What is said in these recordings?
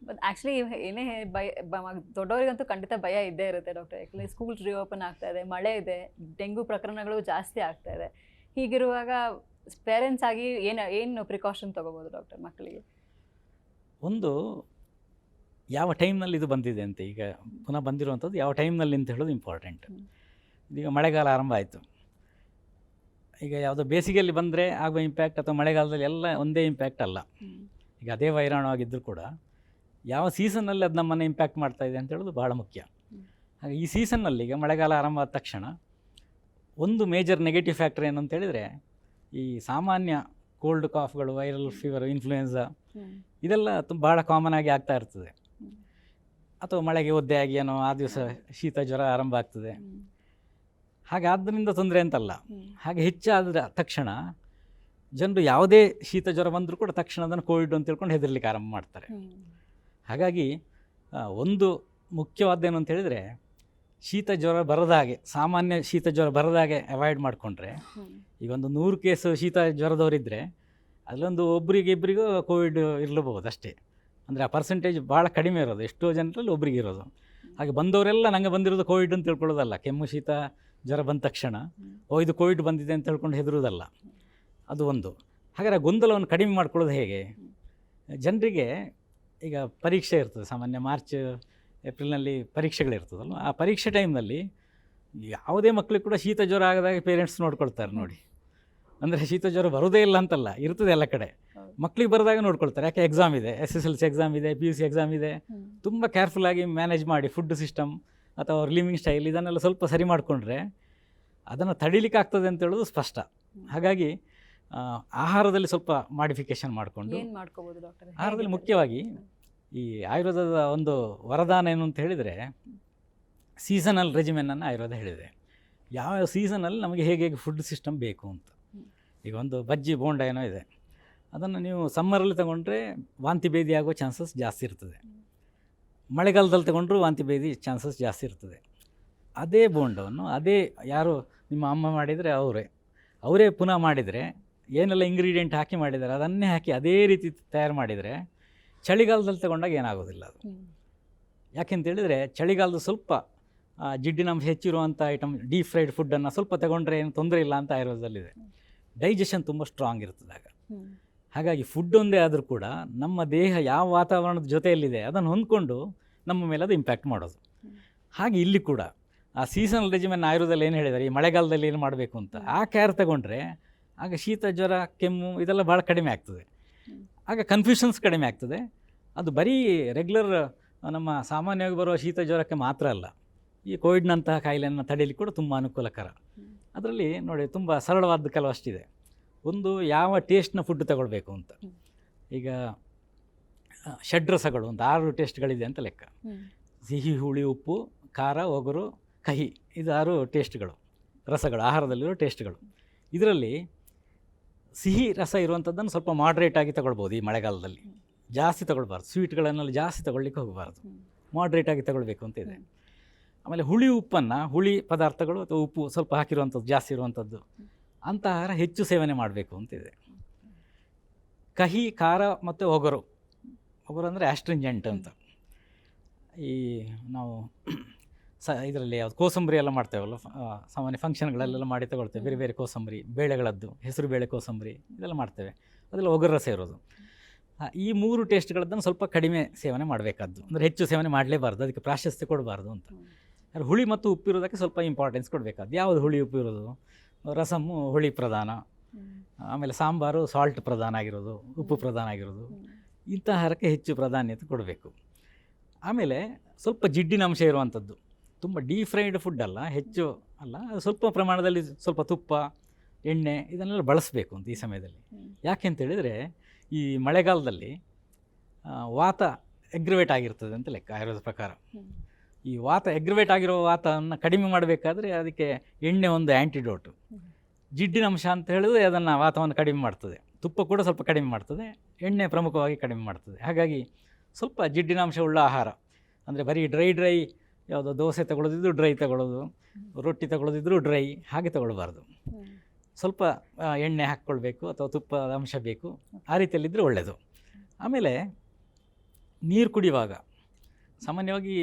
But actually ಏನೇ ಭಯ ದೊಡ್ಡವರಿಗಂತೂ ಖಂಡಿತ ಭಯ ಇದ್ದೇ ಇರುತ್ತೆ ಡಾಕ್ಟರ್. ಯಾಕಂದರೆ ಸ್ಕೂಲ್ ರಿಓಪನ್ ಆಗ್ತಾ ಇದೆ, ಮಳೆ ಇದೆ, ಡೆಂಗು ಪ್ರಕರಣಗಳು ಜಾಸ್ತಿ ಆಗ್ತಾ ಇದೆ. ಹೀಗಿರುವಾಗ ಪೇರೆಂಟ್ಸ್ ಆಗಿ ಏನು ಪ್ರಿಕಾಷನ್ ತೊಗೋಬೋದು ಡಾಕ್ಟರ್ ಮಕ್ಕಳಿಗೆ? ಒಂದು ಯಾವ ಟೈಮ್ನಲ್ಲಿ ಇದು ಬಂದಿದೆ ಅಂತ, ಈಗ ಪುನಃ ಬಂದಿರುವಂಥದ್ದು ಯಾವ ಟೈಮ್ನಲ್ಲಿ ಅಂತ ಹೇಳೋದು ಇಂಪಾರ್ಟೆಂಟ್. ಈಗ ಮಳೆಗಾಲ ಆರಂಭ ಆಯಿತು, ಈಗ ಯಾವುದೋ ಬೇಸಿಗೆಯಲ್ಲಿ ಬಂದರೆ ಆಗುವ ಇಂಪ್ಯಾಕ್ಟ್ ಅಥವಾ ಮಳೆಗಾಲದಲ್ಲಿ ಎಲ್ಲ ಒಂದೇ ಇಂಪ್ಯಾಕ್ಟ್ ಅಲ್ಲ. ಈಗ ಅದೇ ವೈರಾಣು ಆಗಿದ್ದರೂ ಕೂಡ ಯಾವ ಸೀಸನ್ನಲ್ಲಿ ಅದು ನಮ್ಮನ್ನು ಇಂಪ್ಯಾಕ್ಟ್ ಮಾಡ್ತಾ ಇದೆ ಅಂತ ಹೇಳೋದು ಭಾಳ ಮುಖ್ಯ. ಹಾಗೆ ಈ ಸೀಸನ್ನಲ್ಲಿ ಈಗ ಮಳೆಗಾಲ ಆರಂಭ ಆದ ತಕ್ಷಣ ಒಂದು ಮೇಜರ್ ನೆಗೆಟಿವ್ ಫ್ಯಾಕ್ಟರ್ ಏನು ಅಂತ ಹೇಳಿದರೆ, ಈ ಸಾಮಾನ್ಯ ಕೋಲ್ಡ್ ಕಾಫ್ಗಳು, ವೈರಲ್ ಫೀವರ್, ಇನ್ಫ್ಲೂಯೆನ್ಸಾ ಇದೆಲ್ಲ ಭಾಳ ಕಾಮನ್ ಆಗಿ ಆಗ್ತಾ ಇರ್ತದೆ. ಅಥವಾ ಮಳೆಗೆ ಒದ್ದೆ ಆಗಿ ಏನೋ ಆ ದಿವಸ ಶೀತ ಜ್ವರ ಆರಂಭ ಆಗ್ತದೆ. ಹಾಗೆ ಆದ್ದರಿಂದ ತೊಂದರೆ ಅಂತಲ್ಲ. ಹಾಗೆ ಹೆಚ್ಚಾದ ತಕ್ಷಣ ಜನರು ಯಾವುದೇ ಶೀತ ಜ್ವರ ಬಂದರೂ ಕೂಡ ತಕ್ಷಣ ಅದನ್ನು ಕೋವಿಡ್ ಅಂತ ತಿಳ್ಕೊಂಡು ಹೆದರ್ಲಿಕ್ಕೆ ಆರಂಭ ಮಾಡ್ತಾರೆ. ಹಾಗಾಗಿ ಒಂದು ಮುಖ್ಯವಾದ್ದೇನು ಅಂತ ಹೇಳಿದರೆ, ಶೀತ ಜ್ವರ ಬರದಾಗೆ, ಸಾಮಾನ್ಯ ಶೀತ ಜ್ವರ ಬರದಾಗೆ ಅವಾಯ್ಡ್ ಮಾಡಿಕೊಂಡ್ರೆ, ಈಗ ಒಂದು 100 ಕೇಸು ಶೀತ ಜ್ವರದವರಿದ್ದರೆ ಅದರಲ್ಲೊಂದು ಒಬ್ಬರಿಗೆ ಇಬ್ಬರಿಗೂ ಕೋವಿಡ್ ಇರಲಬಹುದು ಅಷ್ಟೇ. ಅಂದರೆ ಆ ಪರ್ಸೆಂಟೇಜ್ ಭಾಳ ಕಡಿಮೆ ಇರೋದು, ಎಷ್ಟೋ ಜನರಲ್ಲಿ ಒಬ್ರಿಗೆ ಇರೋದು. ಹಾಗೆ ಬಂದವರೆಲ್ಲ ನನಗೆ ಬಂದಿರೋದು ಕೋವಿಡ್ ಅಂತ ತಿಳ್ಕೊಳ್ಳೋದಲ್ಲ. ಕೆಮ್ಮು ಶೀತ ಜ್ವರ ಬಂದ ತಕ್ಷಣ ಇದು ಕೋವಿಡ್ ಬಂದಿದೆ ಅಂತ ಹೇಳ್ಕೊಂಡು ಹೆದರುವುದಲ್ಲ. ಅದು ಒಂದು. ಹಾಗಾದರೆ ಗೊಂದಲವನ್ನು ಕಡಿಮೆ ಮಾಡ್ಕೊಳ್ಳೋದು ಹೇಗೆ? ಜನರಿಗೆ ಈಗ ಪರೀಕ್ಷೆ ಇರ್ತದೆ, ಸಾಮಾನ್ಯ ಮಾರ್ಚ್ ಏಪ್ರಿಲ್ನಲ್ಲಿ ಪರೀಕ್ಷೆಗಳಿರ್ತದಲ್ಲ. ಆ ಪರೀಕ್ಷೆ ಟೈಮ್ನಲ್ಲಿ ಯಾವುದೇ ಮಕ್ಕಳಿಗೆ ಕೂಡ ಶೀತ ಜ್ವರ ಆಗದಾಗ ಪೇರೆಂಟ್ಸ್ ನೋಡ್ಕೊಳ್ತಾರೆ ನೋಡಿ. ಅಂದರೆ ಶೀತ ಜ್ವರ ಬರೋದೇ ಇಲ್ಲ ಅಂತಲ್ಲ, ಇರ್ತದೆ ಎಲ್ಲ ಕಡೆ. ಮಕ್ಕಳಿಗೆ ಬರೆದಾಗ ನೋಡ್ಕೊಳ್ತಾರೆ, ಯಾಕೆ ಎಕ್ಸಾಮ್ ಇದೆ, SSLC ಎಕ್ಸಾಮ್ ಇದೆ, PUC ಎಕ್ಸಾಮ್ ಇದೆ. ತುಂಬ ಕೇರ್ಫುಲ್ಲಾಗಿ ಮ್ಯಾನೇಜ್ ಮಾಡಿ ಫುಡ್ ಸಿಸ್ಟಮ್ ಅಥವಾ ಅವ್ರ ಲಿವಿಂಗ್ ಸ್ಟೈಲ್ ಇದನ್ನೆಲ್ಲ ಸ್ವಲ್ಪ ಸರಿ ಮಾಡಿಕೊಂಡ್ರೆ ಅದನ್ನು ತಡಿಲಿಕ್ಕೆ ಆಗ್ತದೆ ಅಂತ ಹೇಳೋದು ಸ್ಪಷ್ಟ. ಹಾಗಾಗಿ ಆಹಾರದಲ್ಲಿ ಸ್ವಲ್ಪ ಮಾಡಿಫಿಕೇಷನ್ ಮಾಡಿಕೊಂಡು, ಆಹಾರದಲ್ಲಿ ಮುಖ್ಯವಾಗಿ ಈ ಆಯುರ್ವೇದದ ಒಂದು ವರದಾನ ಏನು ಅಂತ ಹೇಳಿದರೆ, ಸೀಸನಲ್ ರೆಜಿಮೆನನ್ನು ಆಯುರ್ವೇದ ಹೇಳಿದೆ. ಯಾವ ಸೀಸನಲ್ಲಿ ನಮಗೆ ಹೇಗೆ ಫುಡ್ ಸಿಸ್ಟಮ್ ಬೇಕು ಅಂತ. ಈಗ ಒಂದು ಬಜ್ಜಿ ಬೋಂಡ ಏನೋ ಇದೆ, ಅದನ್ನು ನೀವು ಸಮ್ಮರಲ್ಲಿ ತಗೊಂಡ್ರೆ ವಾಂತಿ ಭೇದಿ ಆಗೋ ಚಾನ್ಸಸ್ ಜಾಸ್ತಿ ಇರ್ತದೆ. ಮಳೆಗಾಲದಲ್ಲಿ ತಗೊಂಡ್ರೂ ವಾಂತಿ ಭೇದಿ ಚಾನ್ಸಸ್ ಜಾಸ್ತಿ ಇರ್ತದೆ. ಅದೇ ಬೋಂಡವನ್ನು ಅದೇ ಯಾರು ನಿಮ್ಮ ಅಮ್ಮ ಮಾಡಿದರೆ ಅವರೇ ಪುನಃ ಮಾಡಿದರೆ, ಏನೆಲ್ಲ ಇಂಗ್ರೀಡಿಯೆಂಟ್ ಹಾಕಿ ಮಾಡಿದ್ದಾರೆ ಅದನ್ನೇ ಹಾಕಿ ಅದೇ ರೀತಿ ತಯಾರು ಮಾಡಿದರೆ ಚಳಿಗಾಲದಲ್ಲಿ ತಗೊಂಡಾಗ ಏನಾಗೋದಿಲ್ಲ ಅದು. ಯಾಕೆಂತೇಳಿದರೆ ಚಳಿಗಾಲದ ಸ್ವಲ್ಪ ಜಿಡ್ಡಿನಂಶ ಹೆಚ್ಚಿರುವಂಥ ಐಟಮ್, ಡೀಪ್ ಫ್ರೈಡ್ ಫುಡ್ಡನ್ನು ಸ್ವಲ್ಪ ತಗೊಂಡ್ರೆ ಏನು ತೊಂದರೆ ಇಲ್ಲ ಅಂತ ಆಯುರ್ವೇದದಲ್ಲಿದೆ. ಡೈಜೆಷನ್ ತುಂಬ ಸ್ಟ್ರಾಂಗ್ ಇರ್ತದಾಗ. ಹಾಗಾಗಿ ಫುಡ್ ಒಂದೇ ಆದರೂ ಕೂಡ ನಮ್ಮ ದೇಹ ಯಾವ ವಾತಾವರಣದ ಜೊತೆಯಲ್ಲಿದೆ ಅದನ್ನು ಹೊಂದ್ಕೊಂಡು ನಮ್ಮ ಮೇಲೆ ಅದು ಇಂಪ್ಯಾಕ್ಟ್ ಮಾಡೋದು. ಹಾಗೆ ಇಲ್ಲಿ ಕೂಡ ಆ ಸೀಸನಲ್ ರೆಜಿಮೆನ್ ಆಯುರ್ವೇದದಲ್ಲಿ ಏನು ಹೇಳಿದ್ದಾರೆ, ಈ ಮಳೆಗಾಲದಲ್ಲಿ ಏನು ಮಾಡಬೇಕು ಅಂತ ಆ ಕೇರ್ ತಗೊಂಡ್ರೆ ಆಗ ಶೀತ ಜ್ವರ ಕೆಮ್ಮು ಇದೆಲ್ಲ ಭಾಳ ಕಡಿಮೆ ಆಗ್ತದೆ. ಆಗ ಕನ್ಫ್ಯೂಷನ್ಸ್ ಕಡಿಮೆ ಆಗ್ತದೆ. ಅದು ಬರೀ ರೆಗ್ಯುಲರ್ ನಮ್ಮ ಸಾಮಾನ್ಯವಾಗಿ ಬರುವ ಶೀತ ಜ್ವರಕ್ಕೆ ಮಾತ್ರ ಅಲ್ಲ, ಈ ಕೋವಿಡ್ನಂತಹ ಕಾಯಿಲೆಯನ್ನು ತಡೆಯಲಿಕ್ಕೆ ಕೂಡ ತುಂಬ ಅನುಕೂಲಕರ. ಅದರಲ್ಲಿ ನೋಡಿ ತುಂಬ ಸರಳವಾದ ಕೆಲವಷ್ಟಿದೆ. ಒಂದು, ಯಾವ ಟೇಸ್ಟ್ನ ಫುಡ್ ತಗೊಳ್ಬೇಕು ಅಂತ. ಈಗ ಷಡ್ರಸಗಳು ಅಂತ 6 ಟೇಸ್ಟ್ಗಳಿದೆ ಅಂತ ಲೆಕ್ಕ. ಸಿಹಿ, ಹುಳಿ, ಉಪ್ಪು, ಖಾರ, ಒಗರು, ಕಹಿ, ಇದು 6 ಟೇಸ್ಟ್ಗಳು, ರಸಗಳು, ಆಹಾರದಲ್ಲಿರೋ ಟೇಸ್ಟ್ಗಳು. ಇದರಲ್ಲಿ ಸಿಹಿ ರಸ ಇರುವಂಥದ್ದನ್ನು ಸ್ವಲ್ಪ ಮಾಡ್ರೇಟಾಗಿ ತಗೊಳ್ಬೋದು. ಈ ಮಳೆಗಾಲದಲ್ಲಿ ಜಾಸ್ತಿ ತಗೊಳ್ಬಾರ್ದು, ಸ್ವೀಟ್ಗಳನ್ನೆಲ್ಲ ಜಾಸ್ತಿ ತಗೊಳ್ಳಿಕ್ಕೆ ಹೋಗಬಾರ್ದು, ಮಾಡ್ರೇಟಾಗಿ ತಗೊಳ್ಬೇಕು ಅಂತ ಇದೆ. ಆಮೇಲೆ ಹುಳಿ ಉಪ್ಪನ್ನು, ಹುಳಿ ಪದಾರ್ಥಗಳು ಅಥವಾ ಉಪ್ಪು ಸ್ವಲ್ಪ ಹಾಕಿರುವಂಥದ್ದು ಜಾಸ್ತಿ ಇರುವಂಥದ್ದು ಅಂಥ ಆಹಾರ ಹೆಚ್ಚು ಸೇವನೆ ಮಾಡಬೇಕು ಅಂತಿದೆ. ಕಹಿ, ಖಾರ ಮತ್ತು ಒಗರು ಅಂದರೆ ಆಸ್ಟ್ರಿಂಜೆಂಟ್ ಅಂತ. ಈ ನಾವು ಇದರಲ್ಲಿ ಯಾವುದು ಕೋಸಂಬರಿ ಎಲ್ಲ ಮಾಡ್ತೇವಲ್ಲ, ಸಾಮಾನ್ಯ ಫಂಕ್ಷನ್ಗಳಲ್ಲೆಲ್ಲ ಮಾಡಿ ತಗೊಳ್ತೇವೆ. ಬೇರೆ ಬೇರೆ ಕೋಸಂಬರಿ, ಬೇಳೆಗಳದ್ದು, ಹೆಸರು ಬೇಳೆ ಕೋಸಂಬರಿ ಇದೆಲ್ಲ ಮಾಡ್ತೇವೆ. ಅದೆಲ್ಲ ಒಗರು ರಸ ಇರೋದು. ಈ 3 ಟೇಸ್ಟ್ಗಳದ್ದನ್ನು ಸ್ವಲ್ಪ ಕಡಿಮೆ ಸೇವನೆ ಮಾಡಬೇಕಾದ್ದು, ಅಂದರೆ ಹೆಚ್ಚು ಸೇವನೆ ಮಾಡಲೇಬಾರ್ದು, ಅದಕ್ಕೆ ಪ್ರಾಶಸ್ತ್ಯ ಕೊಡಬಾರ್ದು ಅಂತ. ಯಾರು ಹುಳಿ ಮತ್ತು ಉಪ್ಪಿರೋದಕ್ಕೆ ಸ್ವಲ್ಪ ಇಂಪಾರ್ಟೆನ್ಸ್ ಕೊಡಬೇಕಾದ್ದು. ಯಾವುದು ಹುಳಿ ಉಪ್ಪಿರೋದು? ರಸಮ್ಮು ಹುಳಿ ಪ್ರಧಾನ, ಆಮೇಲೆ ಸಾಂಬಾರು ಸಾಲ್ಟ್ ಪ್ರಧಾನ ಆಗಿರೋದು, ಉಪ್ಪು ಪ್ರಧಾನ ಆಗಿರೋದು, ಇಂಥ ಆಹಾರಕ್ಕೆ ಹೆಚ್ಚು ಪ್ರಾಧಾನ್ಯತೆ ಕೊಡಬೇಕು. ಆಮೇಲೆ ಸ್ವಲ್ಪ ಜಿಡ್ಡಿನ ಅಂಶ ಇರುವಂಥದ್ದು, ತುಂಬ ಡೀಪ್ ಫ್ರೈಡ್ ಫುಡ್ ಅಲ್ಲ, ಹೆಚ್ಚು ಅಲ್ಲ, ಅದು ಸ್ವಲ್ಪ ಪ್ರಮಾಣದಲ್ಲಿ ಸ್ವಲ್ಪ ತುಪ್ಪ, ಎಣ್ಣೆ ಇದನ್ನೆಲ್ಲ ಬಳಸಬೇಕು ಅಂತ ಈ ಸಮಯದಲ್ಲಿ. ಯಾಕೆ ಅಂತೇಳಿದರೆ ಈ ಮಳೆಗಾಲದಲ್ಲಿ ವಾತ ಎಗ್ರಿವೇಟ್ ಆಗಿರ್ತದೆ ಅಂತ ಲೆಕ್ಕ ಆಯುರ್ವೇದ ಪ್ರಕಾರ. ಈ ವಾತ ಎಗ್ರಿವೇಟ್ ಆಗಿರೋ ವಾತವನ್ನು ಕಡಿಮೆ ಮಾಡಬೇಕಾದ್ರೆ ಅದಕ್ಕೆ ಎಣ್ಣೆ ಒಂದು ಆ್ಯಂಟಿಡೋಟು. ಜಿಡ್ಡಿನ ಅಂಶ ಅಂತ ಹೇಳಿದ್ರೆ ಅದನ್ನು ವಾತವನ್ನು ಕಡಿಮೆ ಮಾಡ್ತದೆ, ತುಪ್ಪ ಕೂಡ ಸ್ವಲ್ಪ ಕಡಿಮೆ ಮಾಡ್ತದೆ, ಎಣ್ಣೆ ಪ್ರಮುಖವಾಗಿ ಕಡಿಮೆ ಮಾಡ್ತದೆ. ಹಾಗಾಗಿ ಸ್ವಲ್ಪ ಜಿಡ್ಡಿನ ಅಂಶ ಉಳ್ಳ ಆಹಾರ, ಅಂದರೆ ಬರೀ ಡ್ರೈ ಯಾವುದೋ ದೋಸೆ ತಗೊಳ್ಳೋದಿದ್ರು ಡ್ರೈ ತಗೊಳ್ಳೋದು, ರೊಟ್ಟಿ ತಗೊಳ್ಳೋದಿದ್ರು ಡ್ರೈ, ಹಾಗೆ ತಗೊಳ್ಬಾರ್ದು. ಸ್ವಲ್ಪ ಎಣ್ಣೆ ಹಾಕ್ಕೊಳ್ಬೇಕು ಅಥವಾ ತುಪ್ಪದ ಅಂಶ ಬೇಕು, ಆ ರೀತಿಯಲ್ಲಿದ್ದರೆ ಒಳ್ಳೆಯದು. ಆಮೇಲೆ ನೀರು ಕುಡಿಯುವಾಗ ಸಾಮಾನ್ಯವಾಗಿ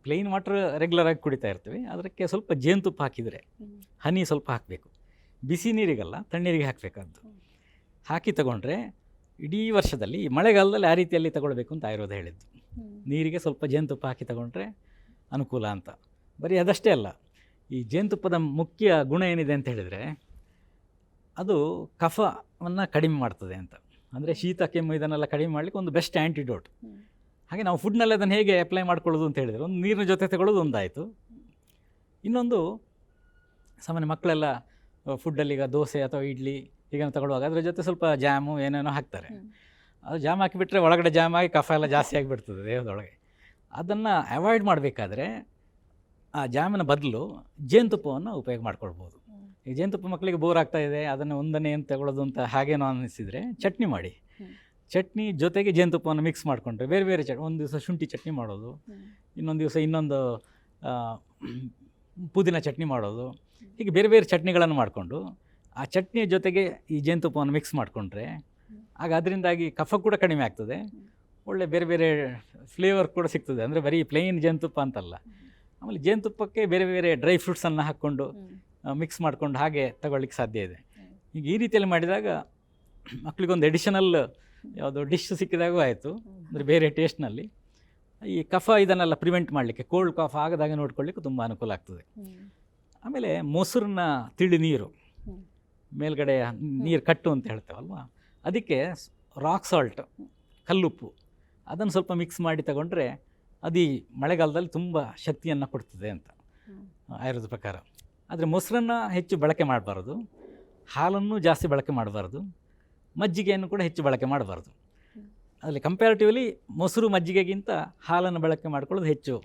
ಪ್ಲೇನ್ ವಾಟರ್ ರೆಗ್ಯುಲರಾಗಿ ಕುಡಿತಾ ಇರ್ತೀವಿ, ಅದಕ್ಕೆ ಸ್ವಲ್ಪ ಜೇನುತುಪ್ಪ ಹಾಕಿದರೆ, ಹನಿ ಸ್ವಲ್ಪ ಹಾಕಬೇಕು, ಬಿಸಿ ನೀರಿಗಲ್ಲ ತಣ್ಣೀರಿಗೆ ಹಾಕಬೇಕಾದ್ದು. ಹಾಕಿ ತಗೊಂಡ್ರೆ ಇಡೀ ವರ್ಷದಲ್ಲಿ ಮಳೆಗಾಲದಲ್ಲಿ ಆ ರೀತಿಯಲ್ಲಿ ತಗೊಳ್ಬೇಕು ಅಂತ ಆಯುರ್ವೇದ ಹೇಳಿದ್ದು. ನೀರಿಗೆ ಸ್ವಲ್ಪ ಜೇನುತುಪ್ಪ ಹಾಕಿ ತಗೊಂಡ್ರೆ ಅನುಕೂಲ ಅಂತ. ಬರೀ ಅದಷ್ಟೇ ಅಲ್ಲ, ಈ ಜೇನುತುಪ್ಪದ ಮುಖ್ಯ ಗುಣ ಏನಿದೆ ಅಂತ ಹೇಳಿದರೆ ಅದು ಕಫವನ್ನು ಕಡಿಮೆ ಮಾಡ್ತದೆ ಅಂತ. ಅಂದರೆ ಶೀತ ಕೆಮ್ಮು ಇದನ್ನೆಲ್ಲ ಕಡಿಮೆ ಮಾಡಲಿಕ್ಕೆ ಒಂದು ಬೆಸ್ಟ್ ಆ್ಯಂಟಿಡೋಟ್. ಹಾಗೆ ನಾವು ಫುಡ್ನಲ್ಲಿ ಅದನ್ನು ಹೇಗೆ ಅಪ್ಲೈ ಮಾಡ್ಕೊಳ್ಳೋದು ಅಂತ ಹೇಳಿದರೆ, ಒಂದು ನೀರಿನ ಜೊತೆ ತಗೊಳ್ಳೋದು ಒಂದಾಯಿತು. ಇನ್ನೊಂದು ಸಾಮಾನ್ಯ ಮಕ್ಕಳೆಲ್ಲ ಫುಡ್ಡಲ್ಲಿ ಈಗ ದೋಸೆ ಅಥವಾ ಇಡ್ಲಿ ಹೀಗೇನು ತಗೊಳ್ಳುವಾಗ ಅದರ ಜೊತೆ ಸ್ವಲ್ಪ ಜಾಮು ಏನೇನೋ ಹಾಕ್ತಾರೆ. ಅದು ಜಾಮ್ ಹಾಕಿಬಿಟ್ರೆ ಒಳಗಡೆ ಜಾಮ್ ಆಗಿ ಕಫ ಎಲ್ಲ ಜಾಸ್ತಿ ಆಗಿಬಿಡ್ತದೆ ದೇಹದೊಳಗೆ. ಅದನ್ನು ಅವಾಯ್ಡ್ ಮಾಡಬೇಕಾದ್ರೆ ಆ ಜಾಮಿನ ಬದಲು ಜೇನುತುಪ್ಪವನ್ನು ಉಪಯೋಗ ಮಾಡ್ಕೊಳ್ಬೋದು. ಈ ಜೇನುತುಪ್ಪ ಮಕ್ಕಳಿಗೆ ಬೋರ್ ಆಗ್ತಾಯಿದೆ, ಅದನ್ನು ಒಂದನೇ ಏನು ತಗೊಳ್ಳೋದು ಅಂತ ಹಾಗೇನೋ ಅನ್ನಿಸಿದರೆ ಚಟ್ನಿ ಮಾಡಿ, ಚಟ್ನಿ ಜೊತೆಗೆ ಜೇನುತುಪ್ಪವನ್ನು ಮಿಕ್ಸ್ ಮಾಡಿಕೊಂಡ್ರೆ ಬೇರೆ ಬೇರೆ ಒಂದು ದಿವಸ ಶುಂಠಿ ಚಟ್ನಿ ಮಾಡೋದು, ಇನ್ನೊಂದು ದಿವಸ ಇನ್ನೊಂದು ಪುದೀನ ಚಟ್ನಿ ಮಾಡೋದು, ಹೀಗೆ ಬೇರೆ ಬೇರೆ ಚಟ್ನಿಗಳನ್ನು ಮಾಡಿಕೊಂಡು ಆ ಚಟ್ನಿಯ ಜೊತೆಗೆ ಈ ಜೇನುತುಪ್ಪವನ್ನು ಮಿಕ್ಸ್ ಮಾಡಿಕೊಂಡ್ರೆ ಆಗ ಅದರಿಂದಾಗಿ ಕಫ ಕೂಡ ಕಡಿಮೆ ಆಗ್ತದೆ, ಒಳ್ಳೆ ಬೇರೆ ಬೇರೆ ಫ್ಲೇವರ್ ಕೂಡ ಸಿಗ್ತದೆ. ಅಂದರೆ ಬರೀ ಪ್ಲೇನ್ ಜೇನುತುಪ್ಪ ಅಂತಲ್ಲ, ಆಮೇಲೆ ಜೇನುತುಪ್ಪಕ್ಕೆ ಬೇರೆ ಬೇರೆ ಡ್ರೈ ಫ್ರೂಟ್ಸನ್ನು ಹಾಕ್ಕೊಂಡು ಮಿಕ್ಸ್ ಮಾಡ್ಕೊಂಡು ಹಾಗೆ ತಗೊಳ್ಳಿಕ್ಕೆ ಸಾಧ್ಯ ಇದೆ. ಈಗ ಈ ರೀತಿಯಲ್ಲಿ ಮಾಡಿದಾಗ ಮಕ್ಕಳಿಗೊಂದು ಎಡಿಷನಲ್ ಯಾವುದೋ ಡಿಶ್ ಸಿಕ್ಕಿದಾಗೂ ಆಯಿತು, ಅಂದರೆ ಬೇರೆ ಟೇಸ್ಟ್ನಲ್ಲಿ. ಈ ಕಫ ಇದನ್ನೆಲ್ಲ ಪ್ರಿವೆಂಟ್ ಮಾಡಲಿಕ್ಕೆ, ಕೋಲ್ಡ್ ಕಾಫ್ ಆಗದಾಗೆ ನೋಡ್ಕೊಳ್ಳಿಕ್ಕೆ ತುಂಬ ಅನುಕೂಲ ಆಗ್ತದೆ. ಆಮೇಲೆ ಮೊಸರನ್ನ ತಿಳಿ ನೀರು, ಮೇಲ್ಗಡೆ ನೀರು ಕಟ್ಟು ಅಂತ ಹೇಳ್ತೇವಲ್ವ, ಅದಕ್ಕೆ ರಾಕ್ ಸಾಲ್ಟ್, ಕಲ್ಲುಪ್ಪು ಅದನ್ನು ಸ್ವಲ್ಪ ಮಿಕ್ಸ್ ಮಾಡಿ ತಗೊಂಡ್ರೆ ಅದು ಈ ಮಳೆಗಾಲದಲ್ಲಿ ತುಂಬ ಶಕ್ತಿಯನ್ನು ಕೊಡ್ತದೆ ಅಂತ ಆಯುರ್ವೇದ ಪ್ರಕಾರ. ಆದರೆ ಮೊಸರನ್ನು ಹೆಚ್ಚು ಬಳಕೆ ಮಾಡಬಾರ್ದು, ಹಾಲನ್ನು ಜಾಸ್ತಿ ಬಳಕೆ ಮಾಡಬಾರ್ದು, ಮಜ್ಜಿಗೆಯನ್ನು ಕೂಡ ಹೆಚ್ಚು ಬಳಕೆ ಮಾಡಬಾರ್ದು. ಅದರಲ್ಲಿ ಕಂಪ್ಯಾರಿಟಿವ್ಲಿ ಮೊಸರು ಮಜ್ಜಿಗೆಗಿಂತ ಹಾಲನ್ನು ಬಳಕೆ ಮಾಡ್ಕೊಳ್ಳೋದು ಹೆಚ್ಚು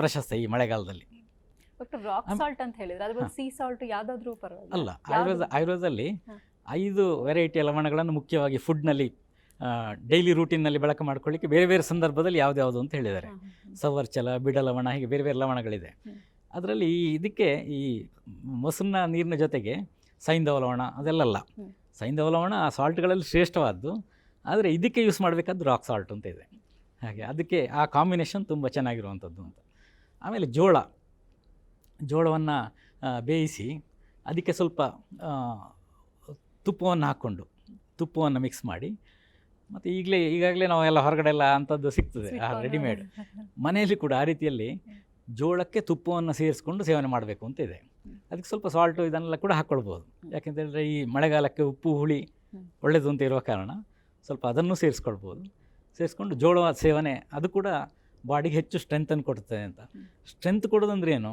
ಪ್ರಶಸ್ತ ಈ ಮಳೆಗಾಲದಲ್ಲಿ. ರಾಕ್ ಸಾಲ್ಟ್ ಅಂತ ಹೇಳಿದ್ರೆ ಅದು ಸೀ ಸಾಲ್ಟ್ ಯಾವುದಾದ್ರೂ ಪರವಾಗಿಲ್ಲ ಅಲ್ಲ, ಆಯುರ್ವೇದದಲ್ಲಿ 5 ವೆರೈಟಿಯ ಲವಣಗಳನ್ನು ಮುಖ್ಯವಾಗಿ ಫುಡ್ನಲ್ಲಿ ಡೈಲಿ ರೂಟೀನ್ನಲ್ಲಿ ಬಳಕೆ ಮಾಡ್ಕೊಳ್ಳಿಕ್ಕೆ ಬೇರೆ ಬೇರೆ ಸಂದರ್ಭದಲ್ಲಿ ಯಾವ್ದು ಅಂತ ಹೇಳಿದ್ದಾರೆ. ಸವರ್ಚಲ, ಬಿಡಲವಣ, ಹೀಗೆ ಬೇರೆ ಬೇರೆ ಲವಣಗಳಿದೆ. ಅದರಲ್ಲಿ ಇದಕ್ಕೆ ಈ ಮೊಸರಿನ ನೀರಿನ ಜೊತೆಗೆ ಸೈಂಧವ ಲವಣ ಅದೆಲ್ಲಲ್ಲ. ಸೈಂಧವ ಲವಣ ಆ ಸಾಲ್ಟ್ಗಳಲ್ಲಿ ಶ್ರೇಷ್ಠವಾದ್ದು, ಆದರೆ ಇದಕ್ಕೆ ಯೂಸ್ ಮಾಡಬೇಕಾದ್ದು ರಾಕ್ ಸಾಲ್ಟ್ ಅಂತ ಇದೆ. ಹಾಗೆ ಅದಕ್ಕೆ ಆ ಕಾಂಬಿನೇಷನ್ ತುಂಬ ಚೆನ್ನಾಗಿರುವಂಥದ್ದು ಅಂತ. ಆಮೇಲೆ ಜೋಳವನ್ನು ಬೇಯಿಸಿ ಅದಕ್ಕೆ ಸ್ವಲ್ಪ ತುಪ್ಪವನ್ನು ಹಾಕ್ಕೊಂಡು ತುಪ್ಪವನ್ನು ಮಿಕ್ಸ್ ಮಾಡಿ, ಮತ್ತು ಈಗಾಗಲೇ ನಾವೆಲ್ಲ ಹೊರಗಡೆ ಎಲ್ಲ ಅಂಥದ್ದು ಸಿಗ್ತದೆ ರೆಡಿಮೇಡ್. ಮನೆಯಲ್ಲಿ ಕೂಡ ಆ ರೀತಿಯಲ್ಲಿ ಜೋಳಕ್ಕೆ ತುಪ್ಪವನ್ನು ಸೇರಿಸ್ಕೊಂಡು ಸೇವನೆ ಮಾಡಬೇಕು ಅಂತ ಇದೆ. ಅದಕ್ಕೆ ಸ್ವಲ್ಪ ಸಾಲ್ಟು ಇದನ್ನೆಲ್ಲ ಕೂಡ ಹಾಕ್ಕೊಳ್ಬೋದು. ಯಾಕೆಂತೇಳಿದ್ರೆ ಈ ಮಳೆಗಾಲಕ್ಕೆ ಉಪ್ಪು ಹುಳಿ ಒಳ್ಳೆಯದು ಅಂತ ಇರುವ ಕಾರಣ ಸ್ವಲ್ಪ ಅದನ್ನು ಸೇರಿಸ್ಕೊಳ್ಬೋದು. ಸೇರಿಸ್ಕೊಂಡು ಜೋಳ ಸೇವನೆ ಅದು ಕೂಡ ಬಾಡಿಗೆ ಹೆಚ್ಚು ಸ್ಟ್ರೆಂತನ್ನು ಕೊಡ್ತದೆ ಅಂತ. ಸ್ಟ್ರೆಂತ್ ಕೊಡೋದಂದ್ರೆ ಏನು,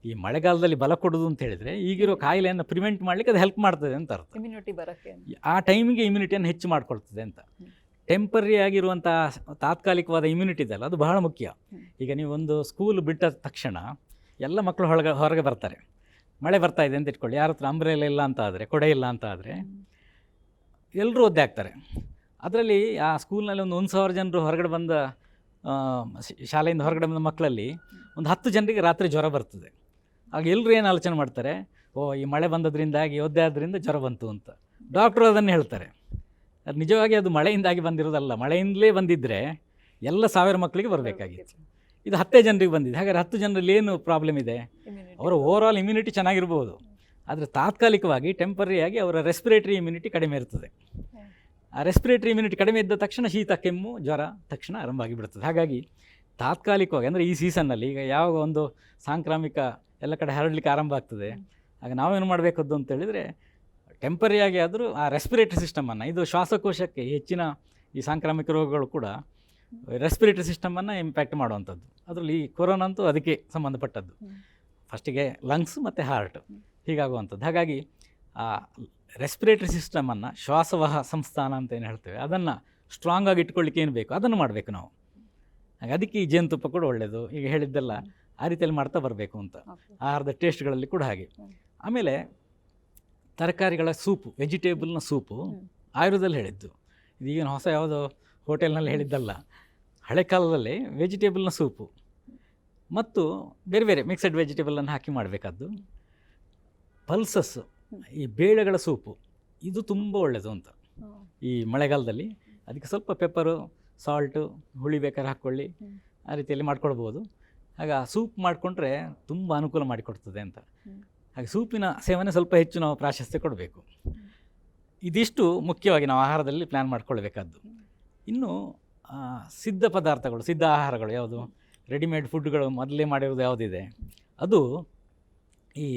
ಈ ಮಳೆಗಾಲದಲ್ಲಿ ಬಲ ಕೊಡೋದು ಅಂತ ಹೇಳಿದರೆ ಈಗಿರೋ ಕಾಯಿಲೆಯನ್ನು ಪ್ರಿವೆಂಟ್ ಮಾಡಲಿಕ್ಕೆ ಅದು ಹೆಲ್ಪ್ ಮಾಡ್ತದೆ ಅಂತ ಅರ್ಥ. ಇಮ್ಯುನಿಟಿ ಬರೋಕ್ಕೆ ಆ ಟೈಮಿಗೆ ಇಮ್ಯುನಿಟಿಯನ್ನು ಹೆಚ್ಚು ಮಾಡ್ಕೊಳ್ತದೆ ಅಂತ. ಟೆಂಪರರಿ ಆಗಿರುವಂಥ ತಾತ್ಕಾಲಿಕವಾದ ಇಮ್ಯುನಿಟಿ ಇದೆಯಲ್ಲ, ಅದು ಬಹಳ ಮುಖ್ಯ. ಈಗ ನೀವು ಒಂದು ಸ್ಕೂಲ್ ಬಿಟ್ಟ ತಕ್ಷಣ ಎಲ್ಲ ಮಕ್ಕಳು ಹೊರಗೆ ಬರ್ತಾರೆ, ಮಳೆ ಬರ್ತಾ ಇದೆ ಅಂತ ಇಟ್ಕೊಳ್ಳಿ, ಯಾರ ಹತ್ರ ಅಂಬ್ರೆಲ್ಲ ಇಲ್ಲ ಅಂತ ಆದರೆ, ಕೊಡೆ ಇಲ್ಲ ಅಂತ ಆದರೆ ಎಲ್ಲರೂ ಒದ್ದೆ ಆಗ್ತಾರೆ. ಅದರಲ್ಲಿ ಆ ಸ್ಕೂಲ್ನಲ್ಲಿ ಒಂದು 1,000 ಜನರು ಹೊರಗಡೆ ಬಂದ ಶಾಲೆಯಿಂದ ಹೊರಗಡೆ ಬಂದ ಮಕ್ಕಳಲ್ಲಿ ಒಂದು 10 ಜನರಿಗೆ ರಾತ್ರಿ ಜ್ವರ ಬರ್ತದೆ. ಆಗ ಎಲ್ಲರೂ ಏನು ಆಲೋಚನೆ ಮಾಡ್ತಾರೆ, ಈ ಮಳೆ ಬಂದದ್ರಿಂದಾಗಿ ಒದ್ದೆ ಆದ್ದರಿಂದ ಜ್ವರ ಬಂತು ಅಂತ. ಡಾಕ್ಟ್ರು ಅದನ್ನು ಹೇಳ್ತಾರೆ. ಅದು ನಿಜವಾಗಿ ಅದು ಮಳೆಯಿಂದಾಗಿ ಬಂದಿರೋದಲ್ಲ. ಮಳೆಯಿಂದಲೇ ಬಂದಿದ್ದರೆ ಎಲ್ಲ 1000 ಮಕ್ಕಳಿಗೆ ಬರಬೇಕಾಗಿತ್ತು. ಇದು 10 ಜನರಿಗೆ ಬಂದಿದೆ. ಹಾಗಾದ್ರೆ 10 ಜನರಲ್ಲಿ ಏನು ಪ್ರಾಬ್ಲಮ್ ಇದೆ? ಅವರ ಓವರಾಲ್ ಇಮ್ಯುನಿಟಿ ಚೆನ್ನಾಗಿರ್ಬೋದು, ಆದರೆ ತಾತ್ಕಾಲಿಕವಾಗಿ ಟೆಂಪರರಿಯಾಗಿ ಅವರ ರೆಸ್ಪಿರೇಟರಿ ಇಮ್ಯುನಿಟಿ ಕಡಿಮೆ ಇರ್ತದೆ. ಆ ರೆಸ್ಪಿರೇಟರಿ ಇಮ್ಯುನಿಟಿ ಕಡಿಮೆ ಇದ್ದ ತಕ್ಷಣ ಶೀತ ಕೆಮ್ಮು ಜ್ವರ ತಕ್ಷಣ ಆರಂಭ ಆಗಿಬಿಡ್ತದೆ. ಹಾಗಾಗಿ ತಾತ್ಕಾಲಿಕವಾಗಿ, ಅಂದರೆ ಈ ಸೀಸನ್ನಲ್ಲಿ ಈಗ ಯಾವ ಒಂದು ಸಾಂಕ್ರಾಮಿಕ ಎಲ್ಲ ಕಡೆ ಹರಡಲಿಕ್ಕೆ ಆರಂಭ ಆಗ್ತದೆ, ಆಗ ನಾವೇನು ಮಾಡಬೇಕದ್ದು ಅಂತೇಳಿದರೆ ಟೆಂಪರಿಯಾಗಿ ಆದರೂ ಆ ರೆಸ್ಪಿರೇಟರಿ ಸಿಸ್ಟಮನ್ನು, ಇದು ಶ್ವಾಸಕೋಶಕ್ಕೆ ಹೆಚ್ಚಿನ ಈ ಸಾಂಕ್ರಾಮಿಕ ರೋಗಗಳು ಕೂಡ ರೆಸ್ಪಿರೇಟರಿ ಸಿಸ್ಟಮನ್ನು ಇಂಪ್ಯಾಕ್ಟ್ ಮಾಡುವಂಥದ್ದು. ಅದರಲ್ಲಿ ಈ ಕೊರೋನಾ ಅಂತೂ ಅದಕ್ಕೆ ಸಂಬಂಧಪಟ್ಟದ್ದು. ಫಸ್ಟಿಗೆ ಲಂಗ್ಸ್ ಮತ್ತು ಹಾರ್ಟ್ ಹೀಗಾಗುವಂಥದ್ದು. ಹಾಗಾಗಿ ಆ ರೆಸ್ಪಿರೇಟರಿ ಸಿಸ್ಟಮನ್ನು, ಶ್ವಾಸವಾಹ ಸಂಸ್ಥಾನ ಅಂತ ಏನು ಹೇಳ್ತೇವೆ, ಅದನ್ನು ಸ್ಟ್ರಾಂಗ್ ಆಗಿ ಇಟ್ಕೊಳ್ಳಿಕ್ಕೆ ಏನು ಬೇಕು ಅದನ್ನು ಮಾಡಬೇಕು ನಾವು. ಹಾಗೆ ಅದಕ್ಕೆ ಈ ಜೇನುತುಪ್ಪ ಕೂಡ ಒಳ್ಳೆಯದು. ಈಗ ಹೇಳಿದ್ದೆಲ್ಲ ಆ ರೀತಿಯಲ್ಲಿ ಮಾಡ್ತಾ ಬರಬೇಕು ಅಂತ. ಆಹಾರದ ಟೇಸ್ಟ್ಗಳಲ್ಲಿ ಕೂಡ ಹಾಗೆ. ಆಮೇಲೆ ತರಕಾರಿಗಳ ಸೂಪು, ವೆಜಿಟೇಬಲ್ನ ಸೂಪು ಆಯುರ್ವೇದದಲ್ಲಿ ಹೇಳಿದ್ದು. ಇದೀಗೇನು ಹೊಸ ಯಾವುದೋ ಹೋಟೆಲ್ನಲ್ಲಿ ಹೇಳಿದ್ದಲ್ಲ. ಹಳೆ ಕಾಲದಲ್ಲಿ ವೆಜಿಟೇಬಲ್ನ ಸೂಪು ಮತ್ತು ಬೇರೆ ಬೇರೆ ಮಿಕ್ಸಡ್ ವೆಜಿಟೇಬಲನ್ನು ಹಾಕಿ ಮಾಡಬೇಕಾದ್ದು. ಪಲ್ಸಸ್, ಈ ಬೇಳೆಗಳ ಸೂಪು, ಇದು ತುಂಬ ಒಳ್ಳೆಯದು ಅಂತ ಈ ಮಳೆಗಾಲದಲ್ಲಿ. ಅದಕ್ಕೆ ಸ್ವಲ್ಪ ಪೆಪ್ಪರು, ಸಾಲ್ಟು, ಹುಳಿ ಬೇಕಾದ್ರೆ ಹಾಕ್ಕೊಳ್ಳಿ, ಆ ರೀತಿಯಲ್ಲಿ ಮಾಡ್ಕೊಳ್ಬೋದು. ಆಗ ಸೂಪ್ ಮಾಡಿಕೊಂಡ್ರೆ ತುಂಬ ಅನುಕೂಲ ಮಾಡಿಕೊಡ್ತದೆ ಅಂತ. ಹಾಗೆ ಸೂಪಿನ ಸೇವನೆ ಸ್ವಲ್ಪ ಹೆಚ್ಚು ನಾವು ಪ್ರಾಶಸ್ತ್ಯ ಕೊಡಬೇಕು. ಇದಿಷ್ಟು ಮುಖ್ಯವಾಗಿ ನಾವು ಆಹಾರದಲ್ಲಿ ಪ್ಲ್ಯಾನ್ ಮಾಡ್ಕೊಳ್ಬೇಕಾದ್ದು. ಇನ್ನು ಸಿದ್ಧ ಪದಾರ್ಥಗಳು, ಸಿದ್ಧ ಆಹಾರಗಳು ಯಾವುದು, ರೆಡಿಮೇಡ್ ಫುಡ್ಗಳು ಮೊದಲೇ ಮಾಡಿರೋದು ಯಾವುದಿದೆ, ಅದು ಈ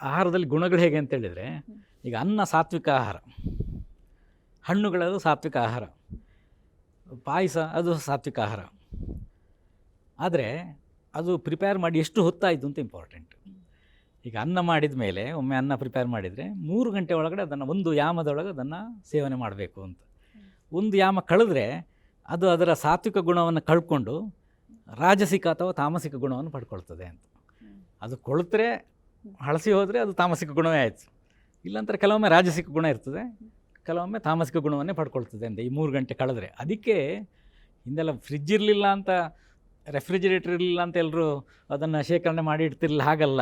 ಆಹಾರದಲ್ಲಿ ಗುಣಗಳು ಹೇಗೆ ಅಂತೇಳಿದರೆ, ಈಗ ಅನ್ನ ಸಾತ್ವಿಕ ಆಹಾರ, ಹಣ್ಣುಗಳದು ಸಾತ್ವಿಕ ಆಹಾರ, ಪಾಯಸ ಅದು ಸಾತ್ವಿಕ ಆಹಾರ. ಆದರೆ ಅದು ಪ್ರಿಪೇರ್ ಮಾಡಿ ಎಷ್ಟು ಹೊತ್ತಾಯಿತು ಅಂತ ಇಂಪಾರ್ಟೆಂಟ್. ಈಗ ಅನ್ನ ಮಾಡಿದ ಮೇಲೆ ಒಮ್ಮೆ ಅನ್ನ ಪ್ರಿಪೇರ್ ಮಾಡಿದರೆ 3 ಗಂಟೆ ಒಳಗಡೆ ಅದನ್ನು, ಒಂದು ಯಾಮದೊಳಗೆ ಅದನ್ನು ಸೇವನೆ ಮಾಡಬೇಕು ಅಂತ. ಒಂದು ಯಾಮ ಕಳೆದ್ರೆ ಅದು ಅದರ ಸಾತ್ವಿಕ ಗುಣವನ್ನು ಕಳ್ಕೊಂಡು ರಾಜಸಿಕ ಅಥವಾ ತಾಮಸಿಕ ಗುಣವನ್ನು ಪಡ್ಕೊಳ್ತದೆ ಅಂತ. ಅದು ಕೊಳ್ತರೆ, ಹಳಸಿ ಹೋದರೆ ಅದು ತಾಮಸಿಕ ಗುಣವೇ ಆಯಿತು. ಇಲ್ಲಾಂದರೆ ಕೆಲವೊಮ್ಮೆ ರಾಜಸಿಕ ಗುಣ ಇರ್ತದೆ, ಕೆಲವೊಮ್ಮೆ ತಾಮಸಿಕ ಗುಣವನ್ನೇ ಪಡ್ಕೊಳ್ತದೆ ಅಂತ ಈ 3 ಗಂಟೆ ಕಳೆದ್ರೆ. ಅದಕ್ಕೆ ಹಿಂದೆಲ್ಲ ಫ್ರಿಜ್ ಇರಲಿಲ್ಲ ಅಂತ, ರೆಫ್ರಿಜಿರೇಟರ್ ಇರಲಿಲ್ಲ ಅಂತ ಎಲ್ಲರೂ ಅದನ್ನು ಶೇಖರಣೆ ಮಾಡಿ ಇಡ್ತಿರಲಿಲ್ಲ. ಹಾಗಲ್ಲ,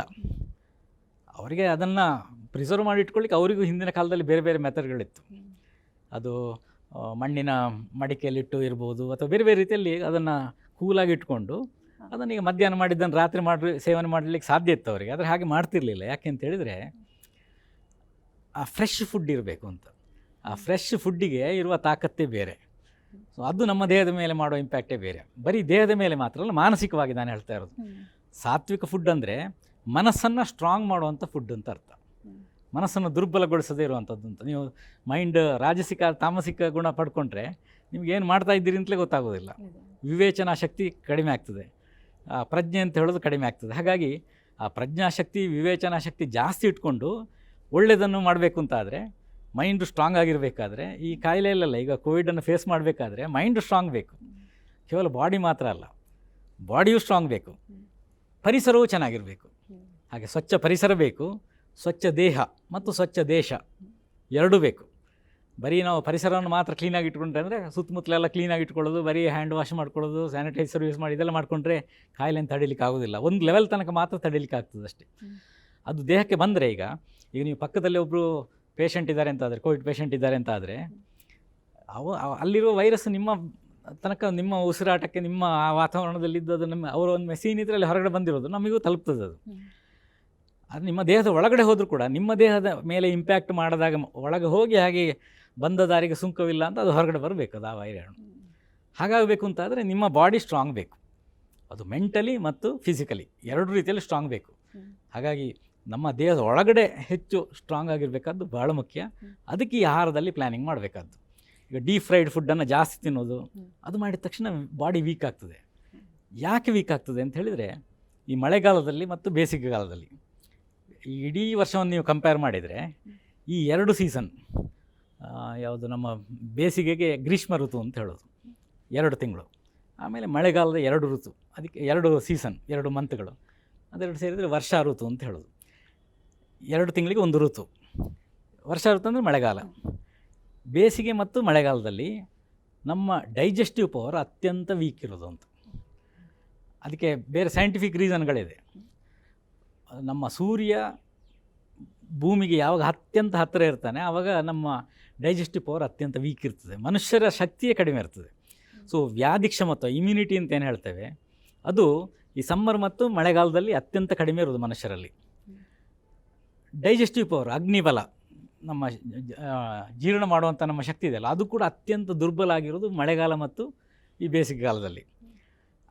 ಅವರಿಗೆ ಅದನ್ನು ಪ್ರಿಸರ್ವ್ ಮಾಡಿ ಇಟ್ಕೊಳ್ಳಿಕ್ಕೆ ಅವರಿಗೂ ಹಿಂದಿನ ಕಾಲದಲ್ಲಿ ಬೇರೆ ಬೇರೆ ಮೆಥಡ್ಗಳಿತ್ತು. ಅದು ಮಣ್ಣಿನ ಮಡಿಕೆಯಲ್ಲಿಟ್ಟು ಇರ್ಬೋದು, ಅಥವಾ ಬೇರೆ ಬೇರೆ ರೀತಿಯಲ್ಲಿ ಅದನ್ನು ಕೂಲಾಗಿ ಇಟ್ಕೊಂಡು ಅದನ್ನು ಈಗ ಮಧ್ಯಾಹ್ನ ಮಾಡಿದ್ದನ್ನು ರಾತ್ರಿ ಸೇವನೆ ಮಾಡಲಿಕ್ಕೆ ಸಾಧ್ಯ ಇತ್ತು ಅವರಿಗೆ. ಆದರೆ ಹಾಗೆ ಮಾಡ್ತಿರ್ಲಿಲ್ಲ. ಯಾಕೆ ಅಂತ ಹೇಳಿದರೆ, ಆ ಫ್ರೆಶ್ ಫುಡ್ ಇರಬೇಕು ಅಂತ. ಆ ಫ್ರೆಶ್ ಫುಡ್ಡಿಗೆ ಇರುವ ತಾಕತ್ತೇ ಬೇರೆ. ಸೊ ಅದು ನಮ್ಮ ದೇಹದ ಮೇಲೆ ಮಾಡೋ ಇಂಪ್ಯಾಕ್ಟೇ ಬೇರೆ. ಬರೀ ದೇಹದ ಮೇಲೆ ಮಾತ್ರ ಅಲ್ಲ, ಮಾನಸಿಕವಾಗಿ ನಾನು ಹೇಳ್ತಾ ಇರೋದು. ಸಾತ್ವಿಕ ಫುಡ್ ಅಂದರೆ ಮನಸ್ಸನ್ನು ಸ್ಟ್ರಾಂಗ್ ಮಾಡುವಂಥ ಫುಡ್ ಅಂತ ಅರ್ಥ. ಮನಸ್ಸನ್ನು ದುರ್ಬಲಗೊಳಿಸದೇ ಇರುವಂಥದ್ದು ಅಂತ. ನೀವು ಮೈಂಡ್ ರಾಜಸಿಕ ತಾಮಸಿಕ ಗುಣ ಪಡ್ಕೊಂಡ್ರೆ ನಿಮ್ಗೆ ಏನು ಮಾಡ್ತಾ ಇದ್ದೀರಿ ಅಂತಲೇ ಗೊತ್ತಾಗೋದಿಲ್ಲ. ವಿವೇಚನಾ ಶಕ್ತಿ ಕಡಿಮೆ ಆಗ್ತದೆ, ಪ್ರಜ್ಞೆ ಅಂತ ಹೇಳೋದು ಕಡಿಮೆ ಆಗ್ತದೆ. ಹಾಗಾಗಿ ಆ ಪ್ರಜ್ಞಾಶಕ್ತಿ, ವಿವೇಚನಾ ಶಕ್ತಿ ಜಾಸ್ತಿ ಇಟ್ಕೊಂಡು ಒಳ್ಳೆಯದನ್ನು ಮಾಡಬೇಕು ಅಂತಾದರೆ, ಮೈಂಡು ಸ್ಟ್ರಾಂಗ್ ಆಗಿರಬೇಕಾದ್ರೆ, ಈ ಕಾಯಿಲೆಯಲ್ಲೆಲ್ಲ ಈಗ ಕೋವಿಡನ್ನು ಫೇಸ್ ಮಾಡಬೇಕಾದ್ರೆ ಮೈಂಡು ಸ್ಟ್ರಾಂಗ್ ಬೇಕು. ಕೇವಲ ಬಾಡಿ ಮಾತ್ರ ಅಲ್ಲ, ಬಾಡಿಯೂ ಸ್ಟ್ರಾಂಗ್ ಬೇಕು, ಪರಿಸರವೂ ಚೆನ್ನಾಗಿರಬೇಕು. ಹಾಗೆ ಸ್ವಚ್ಛ ಪರಿಸರ ಬೇಕು, ಸ್ವಚ್ಛ ದೇಹ ಮತ್ತು ಸ್ವಚ್ಛ ದೇಶ ಎರಡೂ ಬೇಕು. ಬರೀ ನಾವು ಪರಿಸರವನ್ನು ಮಾತ್ರ ಕ್ಲೀನಾಗಿ ಇಟ್ಕೊಂಡ್ರೆ, ಅಂದರೆ ಸುತ್ತಮುತ್ತಲೆಲ್ಲ ಕ್ಲೀನಾಗಿ ಇಟ್ಕೊಳ್ಳೋದು, ಬರೀ ಹ್ಯಾಂಡ್ ವಾಶ್ ಮಾಡ್ಕೊಳ್ಳೋದು, ಸ್ಯಾನಿಟೈಸರ್ ಯೂಸ್ ಮಾಡಿ ಇದೆಲ್ಲ ಮಾಡಿಕೊಂಡ್ರೆ ಕಾಯಿಲೆಯನ್ನು ತಡೀಲಿಕ್ಕೆ ಆಗೋದಿಲ್ಲ. ಒಂದು ಲೆವೆಲ್ ತನಕ ಮಾತ್ರ ತಡೀಲಿಕ್ಕೆ ಆಗ್ತದೆ ಅಷ್ಟೇ. ಅದು ದೇಹಕ್ಕೆ ಬಂದರೆ, ಈಗ ನೀವು ಪಕ್ಕದಲ್ಲಿ ಒಬ್ಬರು ಪೇಷಂಟ್ ಇದ್ದಾರೆ ಅಂತಾದರೆ, ಕೋವಿಡ್ ಪೇಷಂಟ್ ಇದ್ದಾರೆ ಅಂತಾದರೆ, ಅಲ್ಲಿರೋ ವೈರಸ್ ನಿಮ್ಮ ತನಕ, ನಿಮ್ಮ ಉಸಿರಾಟಕ್ಕೆ, ನಿಮ್ಮ ಆ ವಾತಾವರಣದಲ್ಲಿದ್ದದು, ನಮ್ಮ ಅವರ ಒಂದು ಮೆಸೀನ್ ಇದ್ದರೆ ಅಲ್ಲಿ ಹೊರಗಡೆ ಬಂದಿರೋದು ನಮಗೂ ತಲುಪ್ತದೆ. ಅದು ನಿಮ್ಮ ದೇಹದ ಒಳಗಡೆ ಹೋದರೂ ಕೂಡ ನಿಮ್ಮ ದೇಹದ ಮೇಲೆ ಇಂಪ್ಯಾಕ್ಟ್ ಮಾಡಿದಾಗ ಒಳಗೆ ಹೋಗಿ ಹಾಗೆ ಬಂದ ದಾರಿಗೆ ಸುಂಕವಿಲ್ಲ ಅಂತ ಅದು ಹೊರಗಡೆ ಬರಬೇಕು, ಅದು ಆ ವೈರಾಣು. ಹಾಗಾಗಬೇಕು ಅಂತಾದರೆ ನಿಮ್ಮ ಬಾಡಿ ಸ್ಟ್ರಾಂಗ್ ಬೇಕು. ಅದು ಮೆಂಟಲಿ ಮತ್ತು ಫಿಸಿಕಲಿ ಎರಡೂ ರೀತಿಯಲ್ಲಿ ಸ್ಟ್ರಾಂಗ್ ಬೇಕು. ಹಾಗಾಗಿ ನಮ್ಮ ದೇಹದ ಒಳಗಡೆ ಹೆಚ್ಚು ಸ್ಟ್ರಾಂಗ್ ಆಗಿರಬೇಕಾದ್ದು ಭಾಳ ಮುಖ್ಯ. ಅದಕ್ಕೆ ಈ ಆಹಾರದಲ್ಲಿ ಪ್ಲ್ಯಾನಿಂಗ್ ಮಾಡಬೇಕಾದ್ದು. ಈಗ ಡೀಪ್ ಫ್ರೈಡ್ ಫುಡ್ಡನ್ನು ಜಾಸ್ತಿ ತಿನ್ನೋದು, ಅದು ಮಾಡಿದ ತಕ್ಷಣ ಬಾಡಿ ವೀಕ್ ಆಗ್ತದೆ. ಯಾಕೆ ವೀಕ್ ಆಗ್ತದೆ ಅಂತ ಹೇಳಿದರೆ, ಈ ಮಳೆಗಾಲದಲ್ಲಿ ಮತ್ತು ಬೇಸಿಗೆಗಾಲದಲ್ಲಿ ಈ ಇಡೀ ವರ್ಷವನ್ನು ನೀವು ಕಂಪೇರ್ ಮಾಡಿದರೆ, ಈ 2 ಸೀಸನ್ ಯಾವುದು, ನಮ್ಮ ಬೇಸಿಗೆಗೆ ಗ್ರೀಷ್ಮ ಋತು ಅಂತ ಹೇಳೋದು 2 ತಿಂಗಳು, ಆಮೇಲೆ ಮಳೆಗಾಲದ 2 ಋತು, ಅದಕ್ಕೆ 2 ಸೀಸನ್, 2 ಮಂತ್ಗಳು, ಅದೆರಡು ಸೇರಿದರೆ ವರ್ಷಾ ಋತು ಅಂತ ಹೇಳೋದು. 2 ತಿಂಗಳಿಗೆ 1 ಋತು. ವರ್ಷಾ ಋತು ಅಂದರೆ ಮಳೆಗಾಲ. ಬೇಸಿಗೆ ಮತ್ತು ಮಳೆಗಾಲದಲ್ಲಿ ನಮ್ಮ ಡೈಜೆಸ್ಟಿವ್ ಪವರ್ ಅತ್ಯಂತ ವೀಕ್ ಇರೋದು ಅಂತ. ಅದಕ್ಕೆ ಬೇರೆ ಸೈಂಟಿಫಿಕ್ ರೀಸನ್ಗಳಿದೆ. ನಮ್ಮ ಸೂರ್ಯ ಭೂಮಿಗೆ ಯಾವಾಗ ಅತ್ಯಂತ ಹತ್ತಿರ ಇರ್ತಾನೆ, ಆವಾಗ ನಮ್ಮ ಡೈಜೆಸ್ಟಿವ್ ಪವರ್ ಅತ್ಯಂತ ವೀಕ್ ಇರ್ತದೆ, ಮನುಷ್ಯರ ಶಕ್ತಿಯೇ ಕಡಿಮೆ ಇರ್ತದೆ. ಸೊ ವ್ಯಾಧಿ ಕ್ಷಮತ್ವ, ಇಮ್ಯುನಿಟಿ ಅಂತ ಏನು ಹೇಳ್ತೇವೆ, ಅದು ಈ ಸಮ್ಮರ್ ಮತ್ತು ಮಳೆಗಾಲದಲ್ಲಿ ಅತ್ಯಂತ ಕಡಿಮೆ ಇರೋದು ಮನುಷ್ಯರಲ್ಲಿ. ಡೈಜೆಸ್ಟಿವ್ ಪವರ್, ಅಗ್ನಿಬಲ, ನಮ್ಮ ಜೀರ್ಣ ಮಾಡುವಂಥ ನಮ್ಮ ಶಕ್ತಿ ಇದೆಯಲ್ಲ, ಅದು ಕೂಡ ಅತ್ಯಂತ ದುರ್ಬಲ ಆಗಿರೋದು ಮಳೆಗಾಲ ಮತ್ತು ಈ ಬೇಸಿಗೆಗಾಲದಲ್ಲಿ.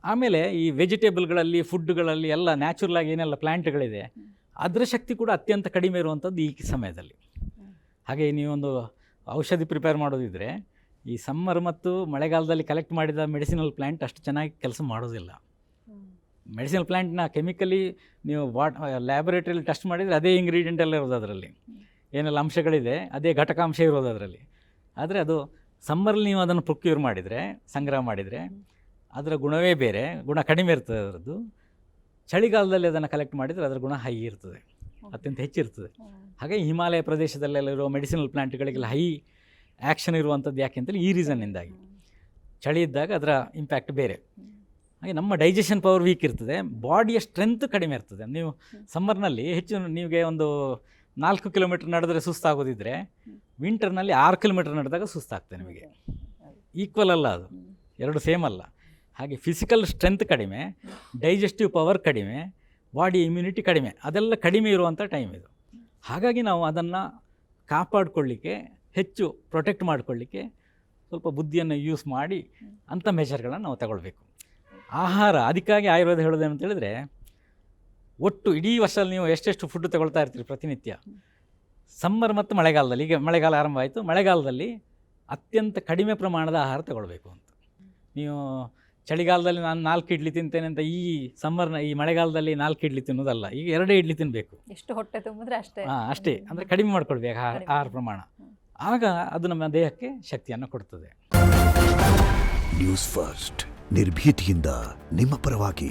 ಆಮೇಲೆ ಈ ವೆಜಿಟೇಬಲ್ಗಳಲ್ಲಿ, ಫುಡ್ಗಳಲ್ಲಿ ಎಲ್ಲ ನ್ಯಾಚುರಲಾಗಿ ಏನೆಲ್ಲ ಪ್ಲ್ಯಾಂಟ್ಗಳಿದೆ, ಅದರ ಶಕ್ತಿ ಕೂಡ ಅತ್ಯಂತ ಕಡಿಮೆ ಇರುವಂಥದ್ದು ಈ ಸಮಯದಲ್ಲಿ. ಹಾಗೆ ನೀವೊಂದು ಔಷಧಿ ಪ್ರಿಪೇರ್ ಮಾಡೋದಿದ್ದರೆ, ಈ ಸಮ್ಮರ್ ಮತ್ತು ಮಳೆಗಾಲದಲ್ಲಿ ಕಲೆಕ್ಟ್ ಮಾಡಿದ ಮೆಡಿಸಿನಲ್ ಪ್ಲ್ಯಾಂಟ್ ಅಷ್ಟು ಚೆನ್ನಾಗಿ ಕೆಲಸ ಮಾಡೋದಿಲ್ಲ. ಮೆಡಿಸಿನಲ್ ಪ್ಲ್ಯಾಂಟ್ನ ಕೆಮಿಕಲಿ ನೀವು ಲ್ಯಾಬೊರೇಟರಿಯಲ್ಲಿ ಟೆಸ್ಟ್ ಮಾಡಿದರೆ ಅದೇ ಇಂಗ್ರೀಡಿಯೆಂಟ್ ಎಲ್ಲ ಇರೋದು, ಅದರಲ್ಲಿ ಏನೆಲ್ಲ ಅಂಶಗಳಿದೆ ಅದೇ ಘಟಕಾಂಶ ಇರೋದು ಅದರಲ್ಲಿ. ಆದರೆ ಅದು ಸಮ್ಮರಲ್ಲಿ ನೀವು ಅದನ್ನು ಪ್ರೊಕ್ಯೂರ್ ಮಾಡಿದರೆ, ಸಂಗ್ರಹ ಮಾಡಿದರೆ, ಅದರ ಗುಣವೇ ಬೇರೆ, ಗುಣ ಕಡಿಮೆ ಇರ್ತದೆ ಅದರದ್ದು. ಚಳಿಗಾಲದಲ್ಲಿ ಅದನ್ನು ಕಲೆಕ್ಟ್ ಮಾಡಿದರೆ ಅದರ ಗುಣ ಹೈ ಇರ್ತದೆ, ಅತ್ಯಂತ ಹೆಚ್ಚಿರ್ತದೆ. ಹಾಗೆ ಹಿಮಾಲಯ ಪ್ರದೇಶದಲ್ಲೆಲ್ಲ ಇರೋ ಮೆಡಿಸಿನಲ್ ಪ್ಲ್ಯಾಂಟ್ಗಳಿಗೆಲ್ಲ ಹೈ ಆ್ಯಕ್ಷನ್ ಇರುವಂಥದ್ದು ಯಾಕೆ ಅಂತೇಳಿ ಈ ರೀಸನ್ನಿಂದಾಗಿ. ಚಳಿ ಇದ್ದಾಗ ಅದರ ಇಂಪ್ಯಾಕ್ಟ್ ಬೇರೆ. ಹಾಗೆ ನಮ್ಮ ಡೈಜೆಷನ್ ಪವರ್ ವೀಕ್ ಇರ್ತದೆ, ಬಾಡಿಯ ಸ್ಟ್ರೆಂತ್ ಕಡಿಮೆ ಇರ್ತದೆ. ನೀವು ಸಮ್ಮರ್ನಲ್ಲಿ ಹೆಚ್ಚು, ನಿಮಗೆ ಒಂದು 4 ಕಿಲೋಮೀಟ್ರ್ ನಡೆದರೆ ಸುಸ್ತಾಗೋದಿದ್ದರೆ, ವಿಂಟರ್ನಲ್ಲಿ 6 ಕಿಲೋಮೀಟ್ರ್ ನಡೆದಾಗ ಸುಸ್ತಾಗ್ತದೆ ನಿಮಗೆ. ಈಕ್ವಲ್ ಅಲ್ಲ ಅದು. ಎರಡು ಸೇಮ್ ಅಲ್ಲ. ಹಾಗೆ ಫಿಸಿಕಲ್ ಸ್ಟ್ರೆಂತ್ ಕಡಿಮೆ, ಡೈಜೆಸ್ಟಿವ್ ಪವರ್ ಕಡಿಮೆ, ಬಾಡಿ ಇಮ್ಯುನಿಟಿ ಕಡಿಮೆ, ಅದೆಲ್ಲ ಕಡಿಮೆ ಇರುವಂಥ ಟೈಮ್ ಇದು. ಹಾಗಾಗಿ ನಾವು ಅದನ್ನು ಕಾಪಾಡಿಕೊಳ್ಳಿಕ್ಕೆ, ಹೆಚ್ಚು ಪ್ರೊಟೆಕ್ಟ್ ಮಾಡಿಕೊಳ್ಳಿಕ್ಕೆ ಸ್ವಲ್ಪ ಬುದ್ಧಿಯನ್ನು ಯೂಸ್ ಮಾಡಿ ಅಂಥ ಮೆಷರ್ಗಳನ್ನು ನಾವು ತಗೊಳ್ಬೇಕು. ಆಹಾರ, ಅದಕ್ಕಾಗಿ ಆಯುರ್ವೇದ ಹೇಳೋದೇನು ಅಂತ ಹೇಳಿದ್ರೆ, ಒಟ್ಟು ಇಡೀ ವರ್ಷದಲ್ಲಿ ನೀವು ಎಷ್ಟೆಷ್ಟು ಫುಡ್ ತಗೊಳ್ತಾ ಇರ್ತೀರಿ ಪ್ರತಿನಿತ್ಯ, ಸಮ್ಮರ್ ಮತ್ತು ಮಳೆಗಾಲದಲ್ಲಿ, ಈಗ ಮಳೆಗಾಲ ಆರಂಭ ಆಯಿತು, ಮಳೆಗಾಲದಲ್ಲಿ ಅತ್ಯಂತ ಕಡಿಮೆ ಪ್ರಮಾಣದ ಆಹಾರ ತಗೊಳ್ಬೇಕು ಅಂತ. ನೀವು ಚಳಿಗಾಲದಲ್ಲಿ ನಾನು 4 ಇಡ್ಲಿ ತಿಂತೇನೆ ಅಂತ ಈ ಮಳೆಗಾಲದಲ್ಲಿ 4 ಇಡ್ಲಿ ತಿನ್ನೋದಲ್ಲ, ಈಗ 2 ಇಡ್ಲಿ ತಿನ್ನಬೇಕು. ಎಷ್ಟು ಹೊಟ್ಟೆ ತುಂಬಿದ್ರೆ ಅಷ್ಟೇ. ಅಷ್ಟೇ, ಅಂದರೆ ಕಡಿಮೆ ಮಾಡ್ಕೊಳ್ಬೇಕು ಆಹಾರ ಪ್ರಮಾಣ. ಆಗ ಅದು ನಮ್ಮ ದೇಹಕ್ಕೆ ಶಕ್ತಿಯನ್ನು ಕೊಡ್ತದೆ. ನ್ಯೂಸ್ ಫಸ್ಟ್, ನಿರ್ಭೀತಿಯಿಂದ ನಿಮ್ಮ ಪರವಾಗಿ.